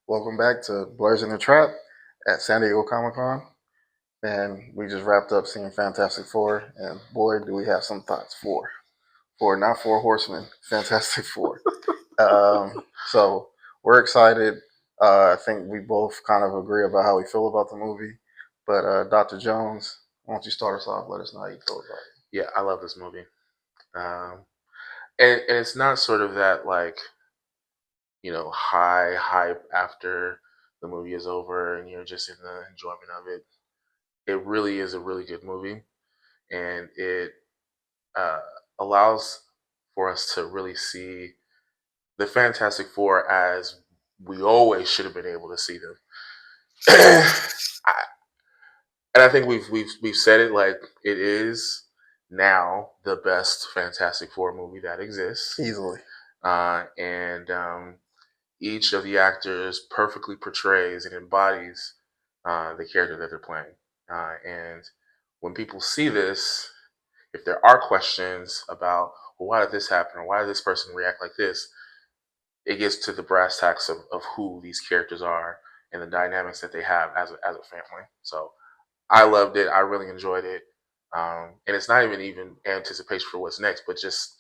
Welcome back to Blerds in the Trap at San Diego Comic Con. And we just wrapped up seeing Fantastic Four, and boy, do we have some thoughts for not four horsemen, Fantastic Four. So we're excited. I think we both kind of agree about how we feel about the movie. But Dr. Jones, why don't you start us off? Let us know how you feel about it. Yeah, I love this movie. Um, and it's not sort of that like high hype after the movie is over and you're just in the enjoyment of it. It really is a really good movie, and it uh, allows for us to really see the Fantastic Four as we always should have been able to see them. I, and I think we've said it, like, it is now the best Fantastic Four movie that exists. Easily. And each of the actors perfectly portrays and embodies the character that they're playing. And when people see this, if there are questions about, well, why did this happen, or why did this person react like this, it gets to the brass tacks of who these characters are and the dynamics that they have as a family. So I loved it. I really enjoyed it. And it's not even anticipation for what's next, but just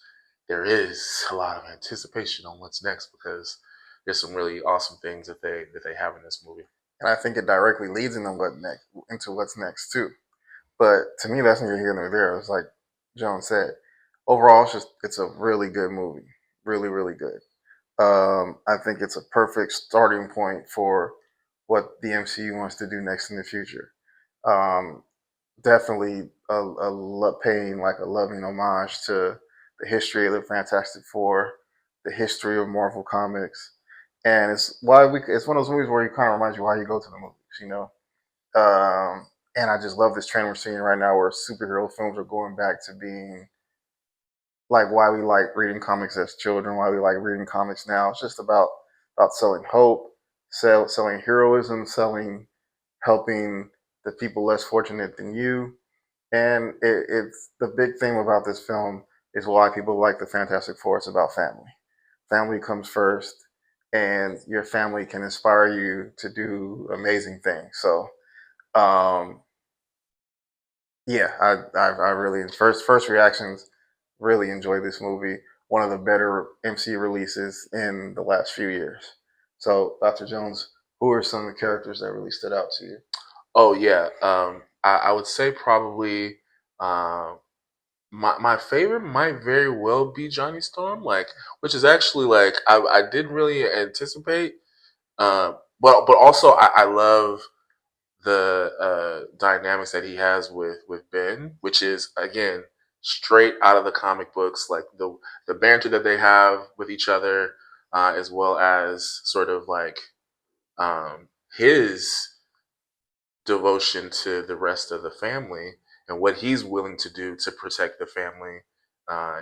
there is a lot of anticipation on what's next because there's some really awesome things that they have in this movie. And I think it directly leads into what's next too. But to me, that's neither here nor there. It's like Joan said. Overall, it's a really good movie. Really, really good. I think it's a perfect starting point for what the MCU wants to do next in the future. Um, Definitely paying like a loving homage to the history of the Fantastic Four, the history of Marvel Comics, and it's one of those movies where you kind of reminds you why you go to the movies, you know. And I just love this trend we're seeing right now where superhero films are going back to being like why we like reading comics as children, why we like reading comics now. It's just about selling hope, selling heroism, selling helping the people less fortunate than you. And it's the big thing about this film is why people like the Fantastic Four. It's about family. Family comes first, and your family can inspire you to do amazing things. So um, yeah, I really first reactions really enjoyed this movie. One of the better MC releases in the last few years. So, Dr. Jones, who are some of the characters that really stood out to you? Oh yeah, I would say probably uh, my favorite might very well be Johnny Storm, like, which is actually like I didn't really anticipate. But also I love the dynamics that he has with Ben, which is again straight out of the comic books, like the banter that they have with each other, as well as sort of like his devotion to the rest of the family and what he's willing to do to protect the family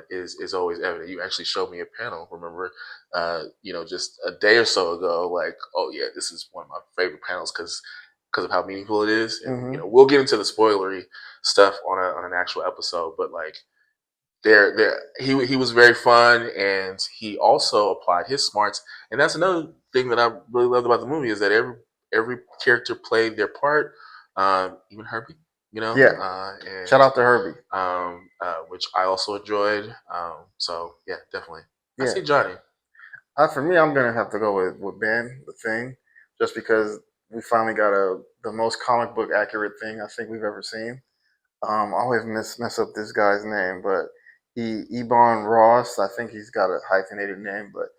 is always evident. You actually showed me a panel, remember, just a day or so ago. Like, oh yeah, this is one of my favorite panels because of how meaningful it is. And Mm-hmm. we'll get into the spoilery stuff on an actual episode, but like he was very fun, and he also applied his smarts. And that's another thing that I really loved about the movie is that every character played their part, even Herbie, Yeah. Shout and out to Herbie. which I also enjoyed. So yeah, definitely. I Yeah. say Johnny. For me, I'm gonna have to go with Ben, the Thing, just because we finally got the most comic book accurate thing I think we've ever seen. I always mess up this guy's name, but Ebon Ross. I think he's got a hyphenated name, but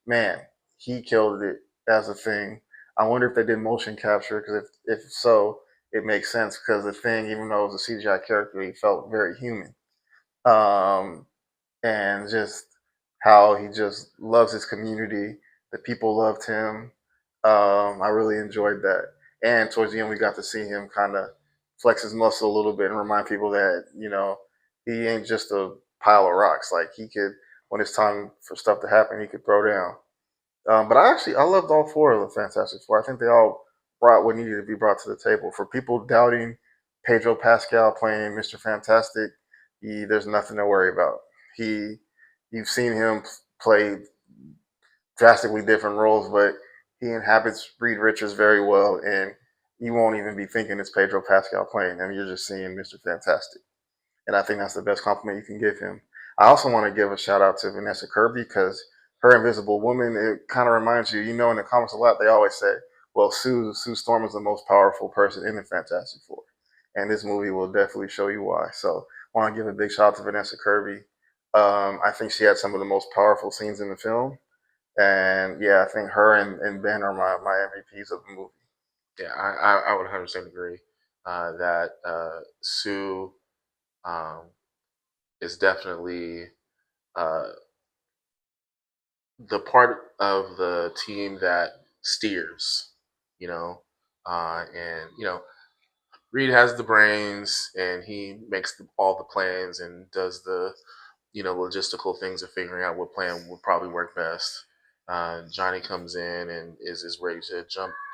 man, he killed it as a Thing. I wonder if they did motion capture because if so, it makes sense because the Thing, even though it was a CGI character, he felt very human. Um, and just how he just loves his community. The people loved him. I really enjoyed that. And towards the end, we got to see him kind of flex his muscle a little bit and remind people that he ain't just a pile of rocks. Like he could, when it's time for stuff to happen, he could throw down. But I loved all four of the Fantastic Four. I think they all brought what needed to be brought to the table. For people doubting Pedro Pascal playing Mr. Fantastic, there's nothing to worry about. He, you've seen him play drastically different roles, but He inhabits Reed Richards very well, and you won't even be thinking it's Pedro Pascal playing him. You're just seeing Mr. Fantastic. And I think that's the best compliment you can give him. I also want to give a shout out to Vanessa Kirby because her Invisible Woman, it kind of reminds you, in the comics a lot, they always say, well, Sue Storm is the most powerful person in the Fantastic Four. And this movie will definitely show you why. So I want to give a big shout out to Vanessa Kirby. I think she had some of the most powerful scenes in the film. And yeah, I think her and Ben are my MVPs of the movie. Yeah, I would 100% agree that Sue um, is definitely uh, the part of the team that steers, you know, and Reed has the brains and he makes all the plans and does the logistical things of figuring out what plan would probably work best. Johnny comes in and is ready to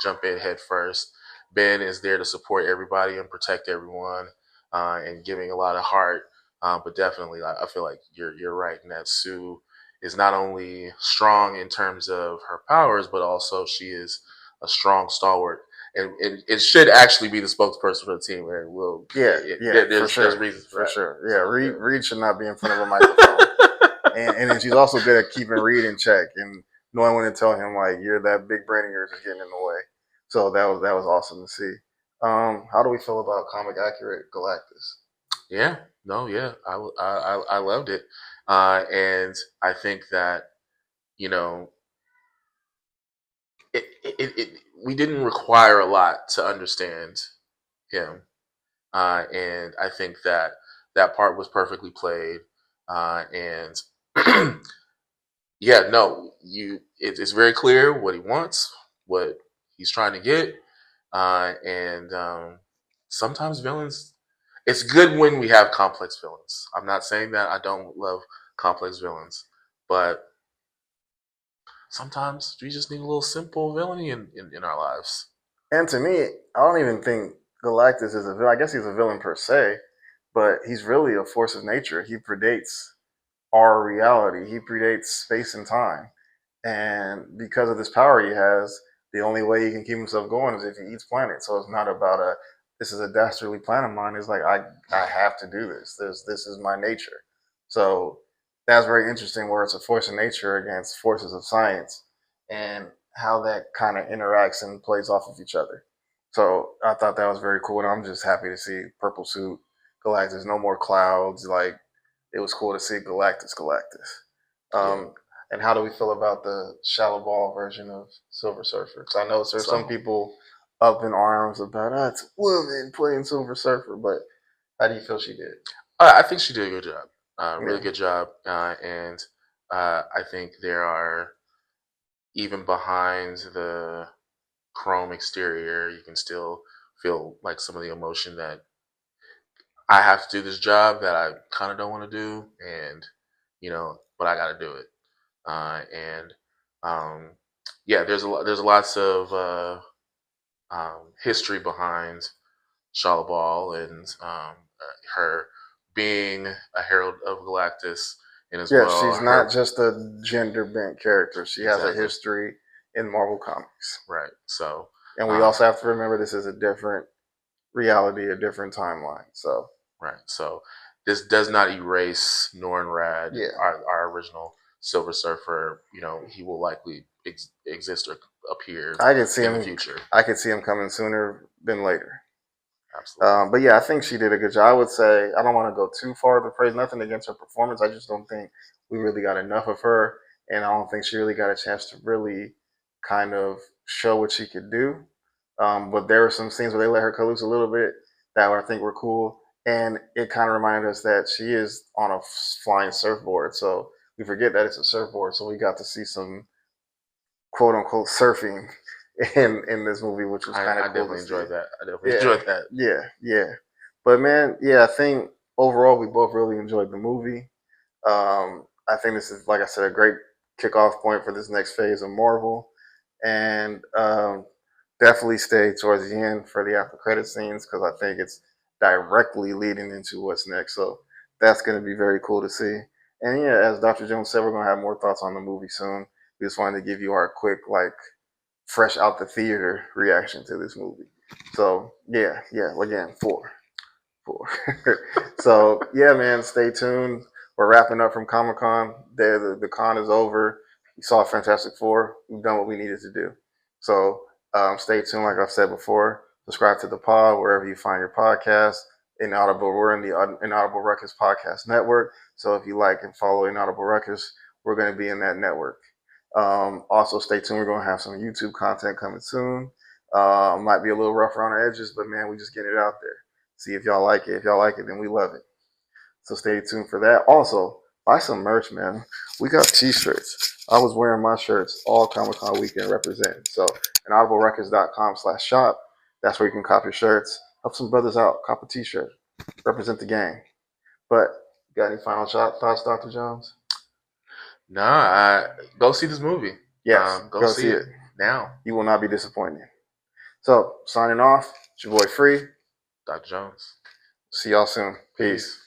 jump in head first. Ben is there to support everybody and protect everyone and giving a lot of heart. But definitely, I feel like you're right in that Sue is not only strong in terms of her powers, but also she is a strong stalwart. And it should actually be the spokesperson for the team. And Yeah, yeah, for there's sure, reasons for for that. sure. Yeah, So Reed should not be in front of a microphone. And then she's also good at keeping Reed in check and knowing when to tell him like you're that big brain of yours is getting in the way. So that was awesome to see. How do we feel about comic accurate Galactus? Yeah, no, yeah, I loved it, and I think that you know we didn't require a lot to understand him, and I think that that part was perfectly played, and yeah, no, it's very clear what he wants, what he's trying to get, and sometimes villains. It's good when we have complex villains. I'm not saying that I don't love complex villains, but sometimes we just need a little simple villainy in our lives. And to me, I don't even think Galactus is a villain. I guess he's a villain per se, but he's really a force of nature. He predates our reality. He predates space and time. And because of this power he has, the only way he can keep himself going is if he eats planets. So it's not about this is a dastardly plan of mine. It's like I have to do this. This is my nature. So that's very interesting where it's a force of nature against forces of science and how that kind of interacts and plays off of each other. So I thought that was very cool, and I'm just happy to see Purple Suit, Galactus, no more clouds. Like it was cool to see Galactus. Yeah. Um, and how do we feel about the shallow ball version of Silver Surfer? Because I know there's some So people up in arms about it's a woman playing Silver Surfer, but how do you feel she did? I think she did a good job, really Yeah, good job, and I think there are even behind the chrome exterior, you can still feel like some of the emotion that I have to do this job that I kind of don't want to do, and but I got to do it. And um, yeah, there's lots of history behind Shala Ball and her being a herald of Galactus, and as yeah. well She's not her just a gender bent character. She has a exactly history in Marvel Comics, right. So and we um, also have to remember this is a different reality, a different timeline. So right. So this does not erase Norrin Rad, yeah, our original Silver Surfer. He will likely exist or appear I could see in the him. future. I could see him coming sooner than later. Absolutely. But yeah, I think she did a good job. I would say I don't want to go too far to praise nothing against her performance. I just don't think we really got enough of her, and I don't think she really got a chance to really kind of show what she could do. But there were some scenes where they let her cut loose a little bit that I think were cool, and it kind of reminded us that she is on a flying surfboard. So we forget that it's a surfboard. So we got to see some quote unquote surfing in this movie, which was kind of I cool to definitely see. enjoyed that. I definitely Yeah, enjoyed that. yeah, yeah. But man, yeah, I think overall we both really enjoyed the movie. I think this is, like I said, a great kickoff point for this next phase of Marvel, and definitely stay towards the end for the after credit scenes because I think it's directly leading into what's next. So that's going to be very cool to see. And yeah, as Dr. Jones said, we're going to have more thoughts on the movie soon. We just wanted to give you our quick fresh out the theater reaction to this movie. So yeah, again, four. So yeah, man, stay tuned. We're wrapping up from Comic Con. The con is over. We saw Fantastic Four. We've done what we needed to do. So stay tuned. Like I've said before, subscribe to the pod wherever you find your podcast. Inaudible, we're in the Inaudible Ruckus podcast network. So if you like and follow Inaudible Ruckus, we're going to be in that network. Also, stay tuned. We're going to have some YouTube content coming soon. Might be a little rough around the edges, but man, we just get it out there. See if y'all like it. If y'all like it, then we love it. So stay tuned for that. Also, buy some merch, man. We got t-shirts. I was wearing my shirts all Comic Con weekend representing. So, inaudiblerecords.com/shop. That's where you can cop your shirts. Help some brothers out. Cop a t-shirt. Represent the gang. But, got any final thoughts, Dr. Jones? Nah, go see this movie. Yes, go see it now. You will not be disappointed. So, signing off. It's your boy Free. Dr. Jones. See y'all soon. Peace.